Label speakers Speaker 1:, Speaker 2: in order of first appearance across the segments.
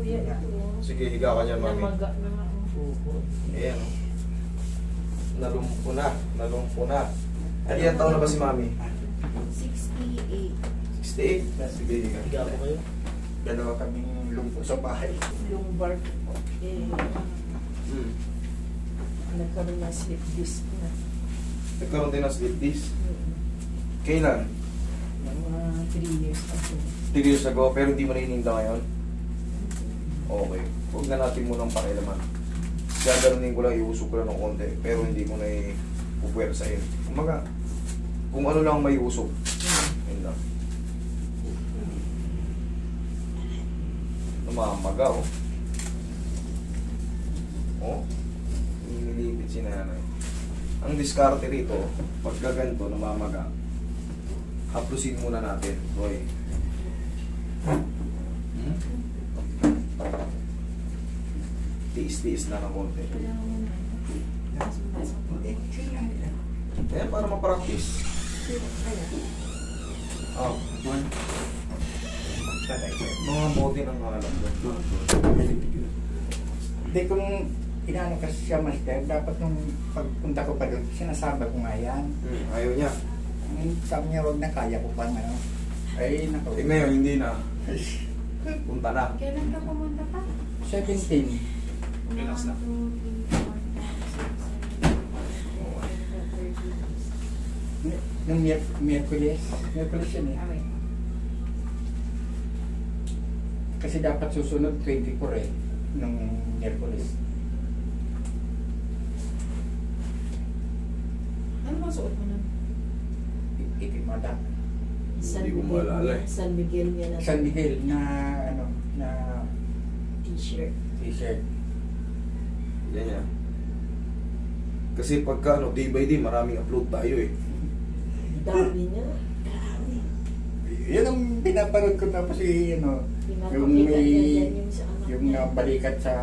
Speaker 1: kuya ito.
Speaker 2: Sige, higa ka dyan, mami.
Speaker 1: Namaga na nga ang buho.
Speaker 2: Ayan. Nalumpo na. Nalumpo na. Ilan taon na ba si mami?
Speaker 1: 68.
Speaker 2: 68? Sige, higa.
Speaker 3: Higa po kayo.
Speaker 4: Dalawa kaming lumpo sa bahay.
Speaker 1: Yung bar ko. Nagkaroon na slip disc na.
Speaker 2: Nagkaroon din ng slip disc. Kailan?
Speaker 1: Mga 3 years ago.
Speaker 2: 3 years ago, pero hindi mo naininda ngayon? Okay. Huwag na natin munang pakialaman. Gaganunin ko lang, iusok ko lang ng konti, pero hindi ko na ipupwersahin. Kumaga, kung ano lang may usok. Yun lang. Namamaga, oh. Oh. Nililipit si nanay. Ang diskarte rito, pagka ganito, namamaga, haplusin muna natin. Roy. Tiis-tiis na ng konti. Ayan, para ma-practice. Oh. Mga bote ng alam doon.
Speaker 4: Hindi, kung inaano kasi siya, master, dapat nung pagpunta ko pa doon, sinasaba ko nga yan.
Speaker 2: Ayaw niya.
Speaker 4: Sabi niya, wag na, kaya ko pang ano. Ay, nako.
Speaker 2: Ngayon, hindi na. Punta na.
Speaker 1: Kailan ka pumunta pa?
Speaker 4: 17.
Speaker 2: Relax na.
Speaker 4: Nung Miyerkules yun eh. Kasi dapat susunod 24 eh, nung Miyerkules.
Speaker 1: Ano ba suot mo nun?
Speaker 4: Itimada.
Speaker 1: San
Speaker 2: Hindi ko
Speaker 1: Miguel
Speaker 2: maalala
Speaker 1: niya.
Speaker 2: eh.
Speaker 1: San Miguel niya na
Speaker 4: San Miguel na ano, na
Speaker 1: t-shirt.
Speaker 4: t-shirt.
Speaker 2: Yan yan. Kasi pagka ano, day by day, maraming upload tayo eh.
Speaker 1: Dami niya. Dami.
Speaker 4: Yan ang pinaparod ko tapos ano, yung
Speaker 1: Pinapakita
Speaker 4: may
Speaker 1: niya yan yung sa anak
Speaker 4: yung
Speaker 1: niya.
Speaker 4: nabalikat sa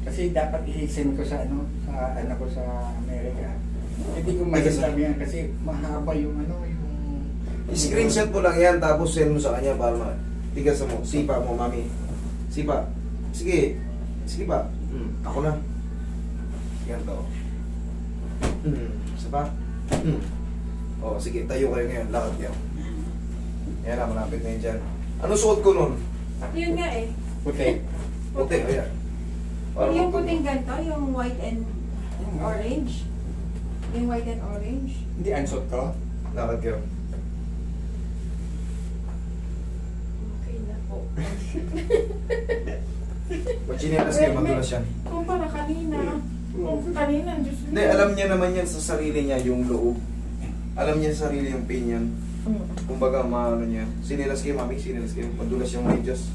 Speaker 4: kasi dapat i-send ko sa ano sa anak ko sa Amerika. Hindi ko masasabi yan kasi mahaba yung ano yung
Speaker 2: Screenshot mo lang yan, tapos send mo sa kanya para tigas mo. Sipa mo, mami. Sipa. Sige. Sige pa. Ako na. Yan to. Isa pa. O, sige. Tayo kayo ngayon. Lakad kayo. Yan na, malapit na yun dyan. Ano suot ko nun?
Speaker 5: Yun nga eh.
Speaker 4: puti.
Speaker 2: Puti. Ayan.
Speaker 5: Yung puting ganito, yung white and orange. Yung white and orange.
Speaker 4: Hindi ansot to.
Speaker 2: Lakad kayo.
Speaker 1: Okay na po.
Speaker 2: Machinelas kayo, madulas yan.
Speaker 5: Kumpara kanina. Kung kanina, Diyos
Speaker 2: Hindi, alam niya naman yan sa sarili niya yung loob. Alam niya sa sarili yung pain yan. Kumbaga, maano niya. Sinilas kayo, mami. Sinilas kayo. Madulas yung medyas.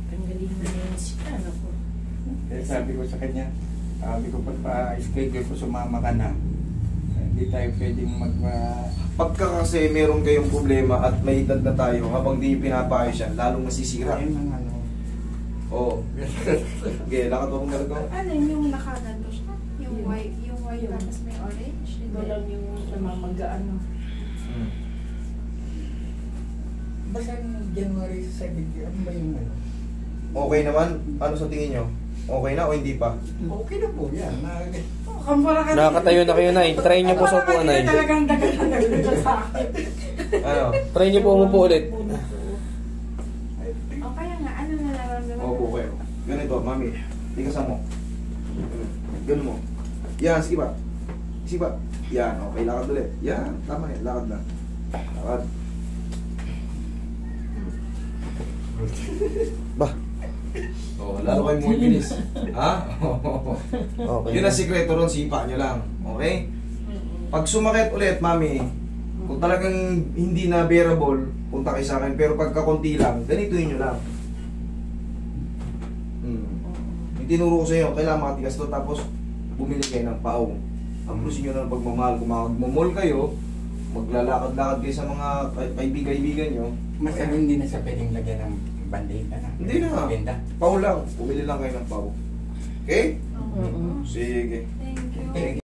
Speaker 1: Tanggalin mo na yung ano po.
Speaker 4: Eh, sabi ko sa kanya, sabi ko pag pa-schedule ko sumama ka na. Hindi tayo pwedeng
Speaker 2: Pagka kasi meron kayong problema at may edad na tayo, habang di pinapaayos yan, lalong masisira.
Speaker 4: Ayun ang ano.
Speaker 2: Oo. Okay, lakad mo kung gano'n.
Speaker 5: Ano yung nakaganto siya? Yung
Speaker 1: Yun.
Speaker 5: white,
Speaker 1: Yun.
Speaker 5: tapos may orange.
Speaker 1: Ito lang yung namamaga ano.
Speaker 4: Basta January 17, ano ba yung ano?
Speaker 2: Okay naman? Ano sa tingin nyo? Okay na o hindi pa?
Speaker 4: Okay na po yan.
Speaker 5: Kumpara kanina.
Speaker 3: Nakakatayo na kayo, Nay. Try niyo po sa upuan, Nay.
Speaker 5: Talagang dagat siya sa akin.
Speaker 2: Ano?
Speaker 3: Try niyo po umupo ulit.
Speaker 5: O kaya nga, ano na nararamdaman?
Speaker 2: Opo kayo. Ganito, mami. Tigasan mo. Ganun mo. Yan, sige ba? Sige ba? Yan, okay. Lakad ulit. Yan, tama yan. Lakad na. Lakad.
Speaker 3: Bah.
Speaker 2: Oh, lalo kayo mo bilis. Ha?
Speaker 3: Okay.
Speaker 2: Yun ang sikreto ron, sipa nyo lang. Okay? Pag sumakit ulit, mami, kung talagang hindi na bearable, punta kayo sa akin. Pero pagka konti lang, ganituin nyo lang. Yung tinuro ko sa inyo, kailangan makatigas to, tapos bumili kayo ng pao. Ang plusin nyo na ng pagmamahal. Kung magmamall kayo, maglalakad-lakad kayo sa mga kaibigan nyo.
Speaker 4: Mas hindi na siya pwedeng lagyan ng band-aid na.
Speaker 2: Hindi na.
Speaker 4: Benda.
Speaker 2: Pao lang. Bumili lang kayo ng pao. Okay?
Speaker 5: Oo.
Speaker 2: Sige.
Speaker 5: Thank you.
Speaker 4: Thank you.